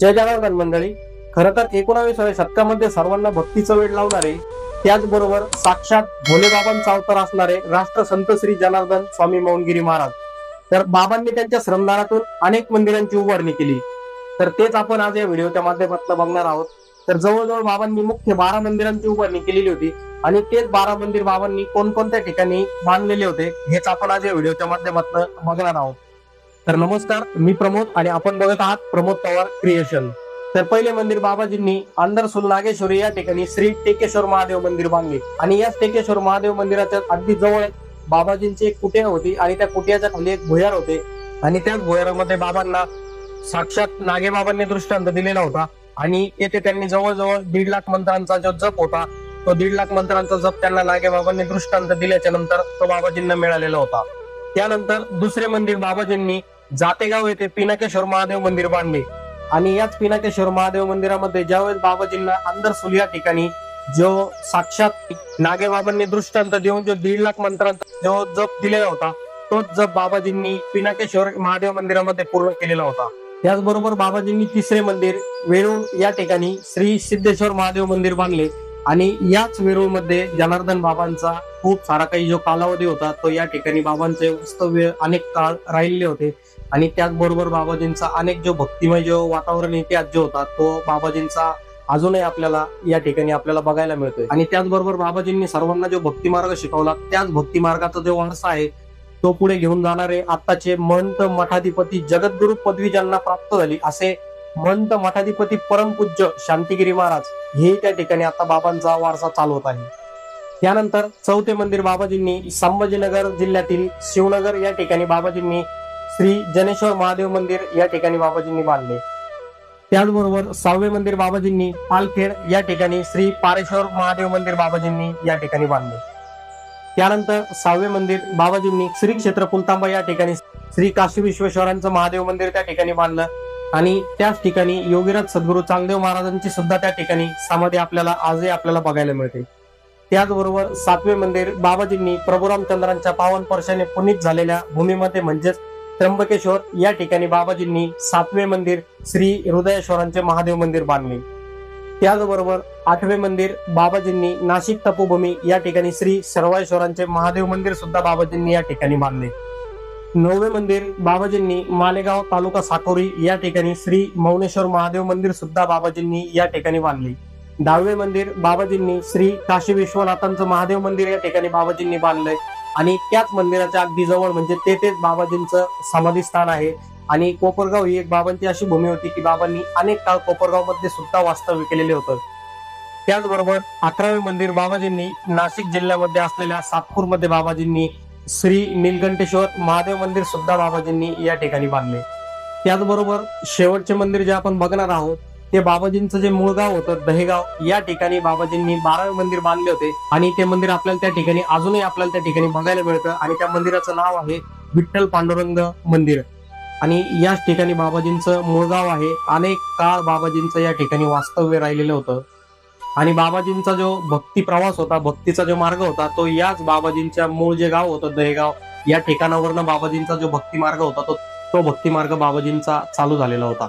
जय जनार्दन मंडळी, खरं तर 19व्या शतकामध्ये सर्वांना भक्तीचं वेड लावणारे, त्याचबरोबर साक्षात भोलेबाबांचा अवतार असणारे राष्ट्रसंत श्री जनार्दन स्वामी मौनगिरी महाराज. तर बाबांनी त्यांच्या श्रमदानातून अनेक मंदिरांची उभारणी केली. तर तेच आपण आज या व्हिडिओच्या माध्यमातून बघणार आहोत. तर जवळजवळ बाबांनी मुख्य 12 मंदिरांची उभारणी केलेली होती आणि तेच 12 मंदिर बाबांनी कोणकोणत्या ठिकाणी बांधलेले होते हेच आपण आज या व्हिडिओच्या माध्यमातून बघणार आहोत. तर नमस्कार, मी प्रमोद आणि आपण बघत आहात प्रमोद पवार क्रिएशन. तर पहिले मंदिर बाबाजींनी अंदरसूल नागेश्वरी या ठिकाणी श्री टेकेश्वर महादेव मंदिर बांधले आणि या टेकेश्वर महादेव मंदिराच्या अगदी जवळ बाबाजींची एक कुटिया होती आणि त्या कुटियाच्या खाली एक भुयार होते आणि त्याच भुयारामध्ये बाबांना साक्षात नागेबाबांनी दृष्टांत दिलेला होता आणि येथे त्यांनी जवळजवळ 1.5 लाख मंत्रांचा जो जप होता तो 1.5 लाख मंत्रांचा जप त्यांना नागेबाबांनी दृष्टांत दिल्याच्या नंतर तो बाबाजींना मिळालेला होता. त्यानंतर दुसरे मंदिर बाबाजींनी जातेगाव येथे पिनाकेश्वर महादेव मंदिर बांधले आणि याच पिनाकेश्वर महादेव मंदिरामध्ये ज्यावेळेस बाबाजींना अंदरसूल या ठिकाणी जो साक्षात नागेबाबांनी दृष्टांत देऊन जो 1.5 लाख मंत्रांचा जो जप दिलेला होता तोच जप बाबाजींनी पिनाकेश्वर महादेव मंदिरामध्ये पूर्ण केलेला होता. त्याचबरोबर बाबाजींनी तिसरे मंदिर वेरूळ या ठिकाणी श्री सिद्धेश्वर महादेव मंदिर बांधले आणि याच वेरूळ मध्ये जनार्दन बाबांचा खूप सारा काही जो कालावधी होता तो या ठिकाणी बाबांचे वास्तव्य अनेक काळ राहिले होते आणि त्याचबरोबर बाबाजींचा अनेक जो भक्तिमय जो वातावरण इतिहास जो होता तो बाबाजींचा अजूनही आपल्याला या ठिकाणी आपल्याला बघायला मिळतोय. आणि त्याचबरोबर बाबाजींनी सर्वांना जो भक्ती मार्ग शिकवला त्याच भक्ती मार्गाचा जो वारसा आहे तो पुढे घेऊन जाणारे आताचे महंत मठाधिपती जगद्गुरु पदवी ज्यांना प्राप्त झाली असे महंत मठाधिपती परमपूज्य शांतिगिरी महाराज हे त्या ठिकाणी आता बाबांचा वारसा चालवत आहे. त्यानंतर चौथे मंदिर बाबाजींनी संभाजीनगर जिल्ह्यातील शिवनगर या ठिकाणी बाबाजींनी श्री जनेश्वर महादेव मंदिर या ठिकाणी बाबाजींनी बांधले. त्याचबरोबर 6वे मंदिर बाबाजींनी पालखेड या ठिकाणी श्री पारेश्वर महादेव मंदिर बाबाजींनी या ठिकाणी बांधले. त्यानंतर 6वे मंदिर बाबाजींनी श्री क्षेत्र पुलतांबा या ठिकाणी श्री काशी विश्वेश्वरांचं महादेव मंदिर त्या ठिकाणी बांधलं आणि त्याच ठिकाणी योगीराज सद्गुरू चांगदेव महाराजांची सुद्धा त्या ठिकाणी समाधी आपल्याला आजही आपल्याला बघायला मिळते. त्याचबरोबर 7वे मंदिर बाबाजींनी प्रभू रामचंद्रांच्या पावन स्पर्शाने पुनीत झालेल्या भूमीमध्ये म्हणजेच त्र्यंबकेश्वर या ठिकाणी बाबाजींनी 7वे मंदिर श्री हृदयेश्वरांचे महादेव मंदिर बांधले. त्याचबरोबर 8वे मंदिर बाबाजींनी नाशिक तपोभूमी या ठिकाणी श्री सर्वेश्वरांचे महादेव मंदिर सुद्धा बाबाजींनी या ठिकाणी बांधले. 9वे मंदिर बाबाजींनी मालेगाव तालुका साकोरी या ठिकाणी श्री मौनेश्वर महादेव मंदिर सुद्धा बाबाजींनी या ठिकाणी बांधले. 10वे मंदिर बाबाजींनी श्री काशी विश्वनाथांचं महादेव मंदिर या ठिकाणी बाबाजींनी बांधलंय आणि त्याच मंदिराच्या अगदी जवळ म्हणजे तेथेच बाबाजींचं समाधी स्थान आहे. आणि कोपरगाव ही एक बाबांची अशी भूमी होती की बाबांनी अनेक काळ कोपरगाव मध्ये सुद्धा वास्तव्य केलेले होतं. त्याचबरोबर 11वे मंदिर बाबाजींनी नाशिक जिल्ह्यामध्ये असलेल्या सातपूर मध्ये बाबाजींनी श्री नीलकंठेश्वर महादेव मंदिर सुद्धा बाबाजींनी या ठिकाणी बांधले. त्याचबरोबर शेवटचे मंदिर जे आपण बघणार आहोत ते बाबाजींचं जे मूळ गाव होतं दहेगाव या ठिकाणी बाबाजींनी 12वे मंदिर बांधले होते आणि ते मंदिर आपल्याला त्या ठिकाणी अजूनही आपल्याला त्या ठिकाणी बघायला मिळतं आणि त्या मंदिराचं नाव आहे विठ्ठल पांडुरंग मंदिर आणि याच ठिकाणी बाबाजींचं मूळ गाव आहे. अनेक काळ बाबाजींचं या ठिकाणी वास्तव्य राहिलेलं होतं आणि बाबाजींचा जो भक्ती प्रवास होता, भक्तीचा जो मार्ग होता तो याच बाबाजींच्या मूळ जे गाव होतं दहेगाव या ठिकाणावरनं बाबाजींचा जो भक्ती मार्ग होता तो भक्ती मार्ग बाबाजींचा चालू झालेला होता.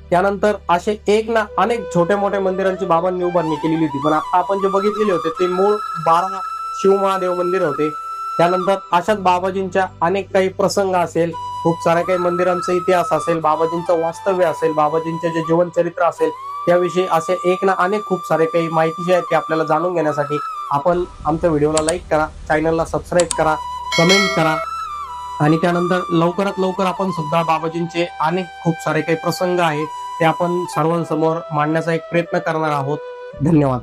त्यानंतर असे एक ना अनेक छोट्या मोठ्या मंदिरांची बाबांनी उभारणी केलेली होती, पण आता आपण जे बघितलेले होते ते मूळ 12 शिव महादेव मंदिर होते. त्यानंतर अशाच बाबाजींच्या अनेक काही प्रसंग असेल, खूप साऱ्या काही मंदिरांचा इतिहास असेल, बाबाजींचं वास्तव्य असेल, बाबाजींचे जे जीवन चरित्र असेल त्याविषयी असे एक ना अनेक खूप सारे काही माहिती जी आहे ती आपल्याला जाणून घेण्यासाठी आपण आमच्या व्हिडिओला लाईक करा, चॅनलला सबस्क्राईब करा, कमेंट करा आणि त्यानंतर लवकरात लवकर आपण सुद्धा बाबाजींचे अनेक खूप सारे काही प्रसंग आहेत ते आपण सर्वांसमोर मांडण्याचा एक प्रयत्न करणार आहोत. धन्यवाद.